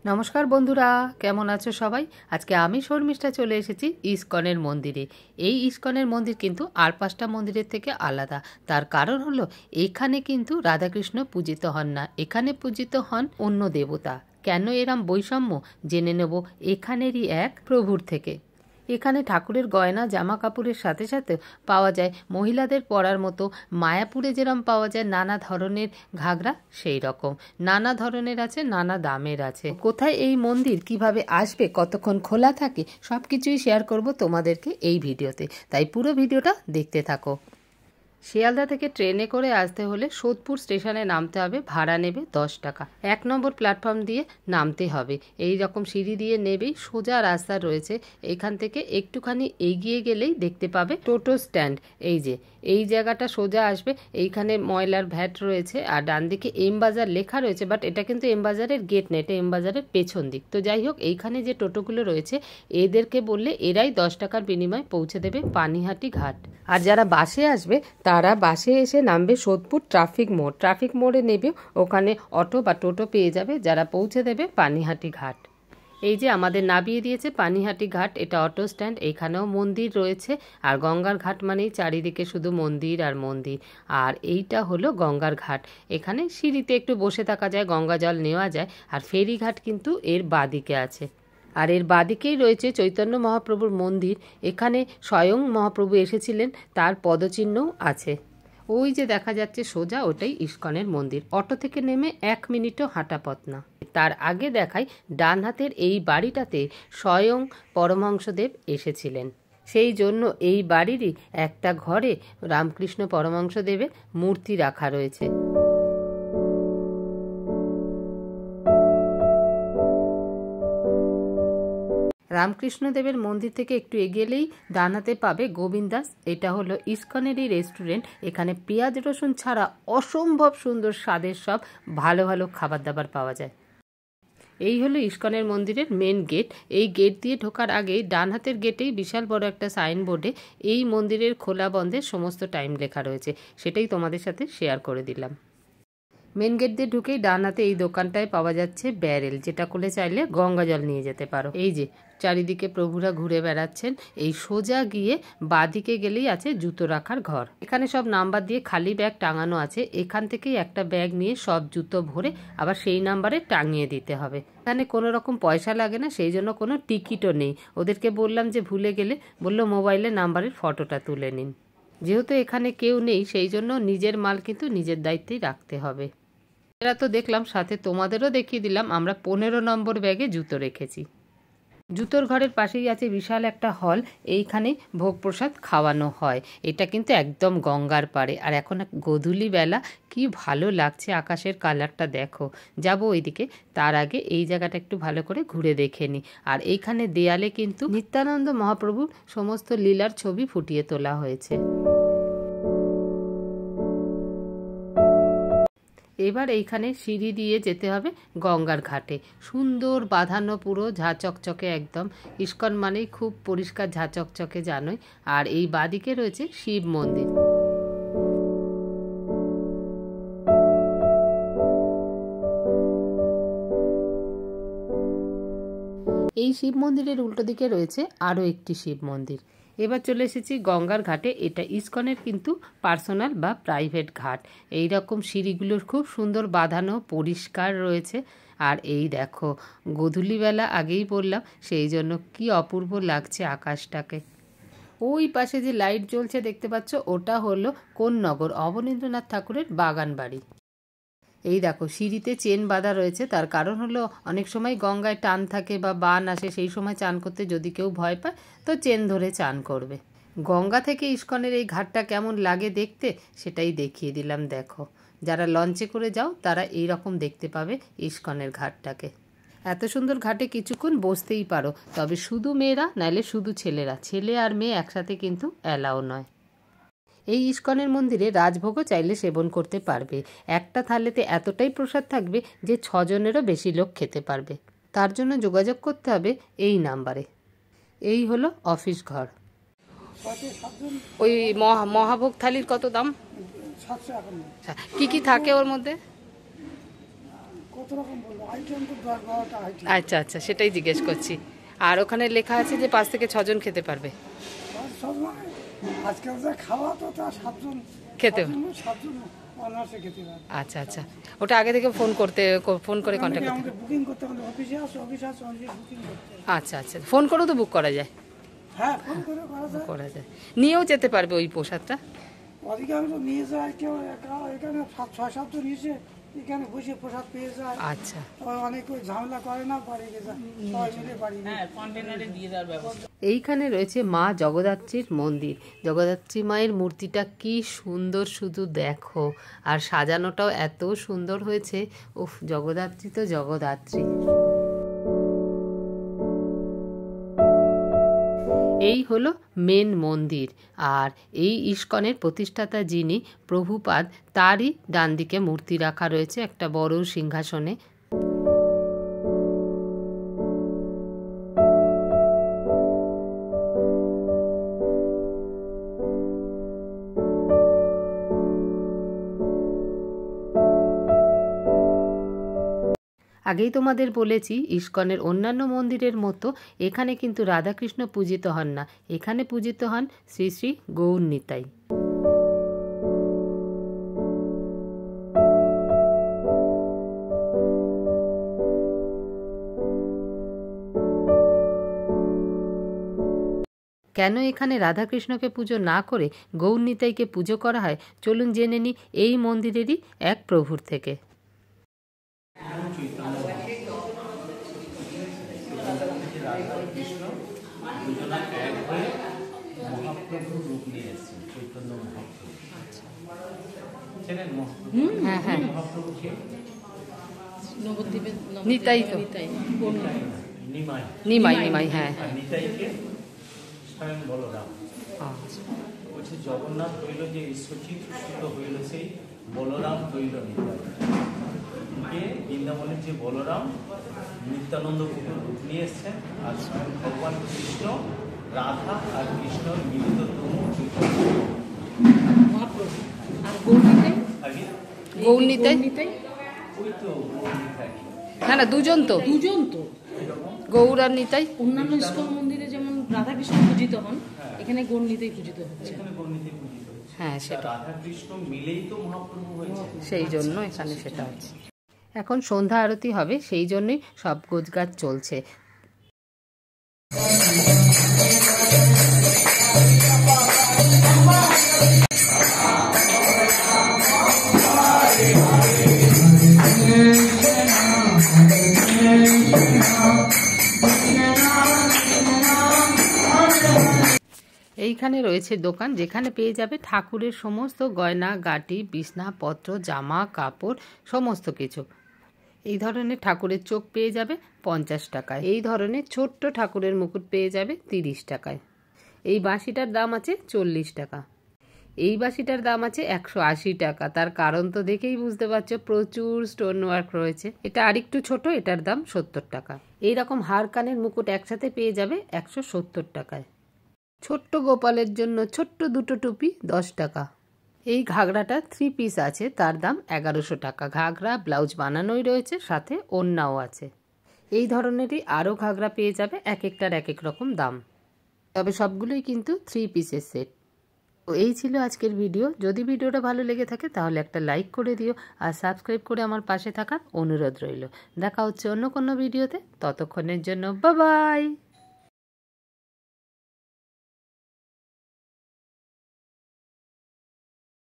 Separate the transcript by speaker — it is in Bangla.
Speaker 1: নমস্কার বন্ধুরা, কেমন আছো সবাই? আজকে আমি শর্মিষ্ঠা চলে এসেছি ইস্কনের মন্দিরে। এই ইস্কনের মন্দির কিন্তু আর 5টা মন্দিরের থেকে আলাদা। তার কারণ হলো এখানে কিন্তু রাধাকৃষ্ণ পূজিত হন না, এখানে পূজিত হন অন্য দেবতা। কেন এরম বৈষম্য জেনে নেব এখানেরই এক প্রভুর থেকে। এখানে ঠাকুরের গয়না জামা কাপড়ের সাথে সাথে পাওয়া যায় মহিলাদের পরার মতো মায়াপুরে যেরম পাওয়া যায় নানা ধরনের ঘাগরা, সেই রকম নানা ধরনের আছে, নানা দামের আছে। কোথায় এই মন্দির, কিভাবে আসবে, কতক্ষণ খোলা থাকে, সব কিছুই শেয়ার করব তোমাদেরকে এই ভিডিওতে, তাই পুরো ভিডিওটা দেখতে থাকো। শিয়ালদা থেকে ট্রেনে করে আসতে হলে সোদপুর স্টেশনে নামতে হবে, ভাড়া নেবে 10 টাকা। 1 নম্বর প্ল্যাটফর্ম দিয়ে নামতে হবে, এই রকম সিঁড়ি দিয়ে নেবেই সোজা রাস্তা রয়েছে। এখান থেকে একটুখানি এগিয়ে গেলেই দেখতে পাবে টোটো স্ট্যান্ড। এই যে এই জায়গাটা সোজা আসবে, এইখানে ময়লার ভ্যাট রয়েছে আর ডান দিকে এম বাজার লেখা রয়েছে, বাট এটা কিন্তু এম বাজারের গেট না, এটা এম বাজারের পেছন দিক। তো যাই হোক, এইখানে যে টোটোগুলো রয়েছে এদেরকে বললে এরাই 10 টাকার বিনিময়ে পৌঁছে দেবে পানিহাটি ঘাট। আর যারা বাসে আসবে তারা বাসে এসে নামবে সোদপুর ট্রাফিক মোড়, ট্রাফিক মোড়ে নেবে, ওখানে অটো বা টোটো পেয়ে যাবে যারা পৌঁছে দেবে পানিহাটি ঘাট। এই যে আমাদের নামিয়ে দিয়েছে পানিহাটি ঘাট, এটা অটো স্ট্যান্ড। এখানেও মন্দির রয়েছে, আর গঙ্গার ঘাট মানেই চারিদিকে শুধু মন্দির আর মন্দির। আর এইটা হলো গঙ্গার ঘাট, এখানে সিঁড়িতে একটু বসে থাকা যায়, গঙ্গা জল নেওয়া যায়। আর ফেরিঘাট কিন্তু এর বাদিকে আছে, আর এর বাদিকেই রয়েছে চৈতন্য মহাপ্রভুর মন্দির। এখানে স্বয়ং মহাপ্রভু এসেছিলেন, তার পদচিহ্নও আছে। ওই যে দেখা যাচ্ছে সোজা, ওটাই ইস্কনের মন্দির। অটো থেকে নেমে 1 মিনিটও হাঁটা পথ না। তার আগে দেখাই, ডান হাতের এই বাড়িটাতে স্বয়ং পরমহংসদেব এসেছিলেন, সেই জন্য এই বাড়িরই একটা ঘরে রামকৃষ্ণ পরমহংসদেবের মূর্তি রাখা রয়েছে। রামকৃষ্ণদেবের মন্দির থেকে একটু এগিয়েলেই ডান হাতে পাবে গোবিন্দাস। এটা হলো ইস্কনেরই রেস্টুরেন্ট। এখানে পেঁয়াজ রসুন ছাড়া অসম্ভব সুন্দর স্বাদের সব ভালো ভালো খাবার দাবার পাওয়া যায়। এই হলো ইস্কনের মন্দিরের মেন গেট। এই গেট দিয়ে ঢোকার আগেই ডান হাতের গেটেই বিশাল বড় একটা সাইনবোর্ডে এই মন্দিরের খোলা বন্ধের সমস্ত টাইম লেখা রয়েছে, সেটাই তোমাদের সাথে শেয়ার করে দিলাম। মেন গেট দিয়ে ঢুকেই ডান হাতে এই দোকানটায় পাওয়া যাচ্ছে ব্যারেল, যেটা করে চাইলে গঙ্গা জল নিয়ে যেতে পারো। এই যে চারিদিকে প্রভুরা ঘুরে বেড়াচ্ছেন। এই সোজা গিয়ে বাঁদিকে গেলেই আছে জুতো রাখার ঘর। এখানে সব নাম্বার দিয়ে খালি ব্যাগ টাঙানো আছে, এখান থেকেই একটা ব্যাগ নিয়ে সব জুতো ভরে আবার সেই নাম্বারে টাঙিয়ে দিতে হবে। এখানে কোনো রকম পয়সা লাগে না, সেই জন্য কোনো টিকিটও নেই। ওদেরকে বললাম যে ভুলে গেলে, বললো মোবাইলে নাম্বারের ফটোটা তুলে নিন। যেহেতু এখানে কেউ নেই, সেই জন্য নিজের মাল কিন্তু নিজের দায়িত্বেই রাখতে হবে। এরা তো দেখলাম, সাথে তোমাদেরও দেখিয়ে দিলাম আমরা 15 নম্বর ব্যাগে জুতো রেখেছি। জুতোর ঘরের পাশেই আছে বিশাল একটা হল, এইখানে ভোগ প্রসাদ খাওয়ানো হয়। এটা কিন্তু একদম গঙ্গার পাড়ে, আর এখন গোধূলি বেলা, কি ভালো লাগছে, আকাশের কালারটা দেখো। যাবো ওইদিকে, তার আগে এই জায়গাটা একটু ভালো করে ঘুরে দেখে নিই। আর এইখানে দেয়ালে কিন্তু নিত্যানন্দ মহাপ্রভুর সমস্ত লীলার ছবি ফুটিয়ে তোলা হয়েছে। এবার এইখানে সিঁড়ি দিয়ে যেতে হবে গঙ্গার ঘাটে। সুন্দর বাঁধানো, পুরো ঝা চকচকে একদম। ইস্কন মানেই খুব পরিষ্কার ঝা চকচকে, জানোই। আর এই বাদিকে রয়েছে শিব মন্দির। এই শিব মন্দিরের উল্টো দিকে রয়েছে আরও একটি শিব মন্দির। এবার চলে এসেছি গঙ্গার ঘাটে। এটা ইস্কনের কিন্তু পার্সোনাল বা প্রাইভেট ঘাট। এই রকম সিঁড়িগুলোর খুব সুন্দর বাঁধানো, পরিষ্কার রয়েছে। আর এই দেখো, গোধূলিবেলা আগেই বললাম, সেই জন্য কি অপূর্ব লাগছে আকাশটাকে। ওই পাশে যে লাইট জ্বলছে দেখতে পাচ্ছ, ওটা হলো কোন নগর, অবনীন্দ্রনাথ ঠাকুরের বাগান বাড়ি। এই দেখো সিঁড়িতে চেন বাঁধা রয়েছে, তার কারণ হলো অনেক সময় গঙ্গায় টান থাকে বা বান আসে, সেই সময় চান করতে যদি কেউ ভয় পায় তো চেন ধরে চান করবে। গঙ্গা থেকে ইস্কনের এই ঘাটটা কেমন লাগে দেখতে, সেটাই দেখিয়ে দিলাম। দেখো, যারা লঞ্চে করে যাও তারা এই রকম দেখতে পাবে ইস্কনের ঘাটটাকে। এত সুন্দর ঘাটে কিছুক্ষণ বসতেই পারো, তবে শুধু মেয়েরা, নাইলে শুধু ছেলেরা। ছেলে আর মেয়ে একসাথে কিন্তু অ্যালাও নয়। এই ইস্কনের মন্দিরে রাজভোগও চাইলে সেবন করতে পারবে। একটা থালেতে এতটাই প্রসাদ থাকবে যে 6 জনেরও বেশি লোক খেতে পারবে। তার জন্য যোগাযোগ করতে হবে এই নাম্বারে। এই হলো অফিস ঘর। ওই মহাভোগ থালির কত দাম? কি কি থাকে ওর মধ্যে? আচ্ছা আচ্ছা, সেটাই জিজ্ঞেস করছি। আর ওখানে লেখা আছে যে 5 থেকে 6 জন খেতে পারবে।
Speaker 2: আজকাল যা খাওয়া তো তা 7 জন
Speaker 1: খেতে।
Speaker 2: 7 জন অনার্সে খেতে পারে।
Speaker 1: আচ্ছা আচ্ছা, ওটা আগে থেকে ফোন করে কন্ট্যাক্ট করতে।
Speaker 2: আমাদের বুকিং করতে আমাদের অফিসে আছে বুকিং করতে।
Speaker 1: আচ্ছা আচ্ছা, ফোন করেও তো বুক করা যায়।
Speaker 2: হ্যাঁ, ফোন করে করা যায়।
Speaker 1: নিয়েও যেতে পারবে ওই প্রসাদটা।
Speaker 2: অধিকাংশ নিয়ে যায় কেউ, এখানে 6-7 জন এসে এখানে বসে প্রসাদ পেয়ে যায়।
Speaker 1: আচ্ছা,
Speaker 2: অনেক ঝামেলা করে না, বাড়ি গিয়ে যায় সবাই মিলে বাড়ি।
Speaker 3: হ্যাঁ, কন্টেনারে দিয়ে দেওয়ার ব্যবস্থা।
Speaker 1: এইখানে রয়েছে মা জগদ্ধাত্রীর মন্দির। জগদ্ধাত্রী মায়ের মূর্তিটা কি সুন্দর, শুধু দেখো। আর সাজানোটাও এত সুন্দর হয়েছে। উফ, জগদ্ধাত্রী তো জগদ্ধাত্রী। এই হলো মেন মন্দির। আর এই ইস্কনের প্রতিষ্ঠাতা যিনি প্রভুপাদ, তারই ডান দিকে মূর্তি রাখা রয়েছে একটা বড় সিংহাসনে। আগেই তোমাদের বলেছি, ইস্কনের অন্যান্য মন্দিরের মতো এখানে কিন্তু রাধাকৃষ্ণ পূজিত হন না। এখানে পূজিত হন শ্রী শ্রী গৌর নিতাই। কেন এখানে রাধাকৃষ্ণকে পুজো না করে গৌর নিতাইকে পুজো করা হয়, চলুন জেনে নিই এই মন্দিরেরই এক প্রভুর থেকে। নিতাই তো নিমাই, হ্যাঁ।
Speaker 4: জগন্নাথ হইল যে ঈশ্বরচিৎ সুস্থ হইল সেই বলরাম হইল নিতাই। বৃন্দাবনের যে বলরাম নিত্যানন্দ প্রভুর রূপ নিয়ে এসছেন, আর স্বয়ং ভগবান কৃষ্ণ রাধা আর কৃষ্ণর মিলিততম
Speaker 1: গৌর নিতাই।
Speaker 4: ওই তো গৌর নিতাই।
Speaker 1: না, দুজন তো গৌর আর নিতাই।
Speaker 3: অন্যান্য ইস্কন মন্দিরে যেমন রাধাকৃষ্ণ পূজিত হন, এখানে গৌর নিতাই পূজিত হচ্ছে।
Speaker 1: হ্যাঁ, সেটা
Speaker 4: রাধা কৃষ্ণ মিলেই তো মহাপ্রভু হয়েছে,
Speaker 1: সেই জন্য এখানে সেটা হচ্ছে। এখন সন্ধ্যা আরতি হবে, সেই জন্যই সব গোছগাছ চলছে। এইখানে রয়েছে দোকান, যেখানে পেয়ে যাবে ঠাকুরের সমস্ত গয়না গাটি, বিছনাপত্র, জামা কাপড়, সমস্ত কিছু। এই ধরনের ঠাকুরের চোখ পেয়ে যাবে 50 টাকায়। এই ধরনের ছোট্ট ঠাকুরের মুকুট পেয়ে যাবে 30 টাকায়। এই বাঁশিটার দাম আছে 40 টাকা। এই বাঁশিটার দাম আছে 180 টাকা। তার কারণ তো দেখেই বুঝতে পারছো, প্রচুর স্টোন ওয়ার্ক রয়েছে। এটা আরেকটু ছোট, এটার দাম 70 টাকা। এইরকম হার কানের মুকুট একসাথে পেয়ে যাবে 170 টাকায়। ছোট্ট গোপালের জন্য ছোট্ট দুটো টুপি 10 টাকা। এই ঘাগরাটা 3 পিস আছে, তার দাম 1100 টাকা। ঘাগরা ব্লাউজ বানানোই রয়েছে, সাথে ওড়নাও আছে। এই ধরনেরই আরও ঘাগরা পেয়ে যাবে, এক একটার এক এক রকম দাম, তবে সবগুলোই কিন্তু 3 পিসের সেট। তো এই ছিল আজকের ভিডিও। যদি ভিডিওটা ভালো লেগে থাকে তাহলে একটা লাইক করে দিও, আর সাবস্ক্রাইব করে আমার পাশে থাকার অনুরোধ রইল। দেখা হচ্ছে অন্য কোনো ভিডিওতে, ততক্ষণের জন্য বাই বাই।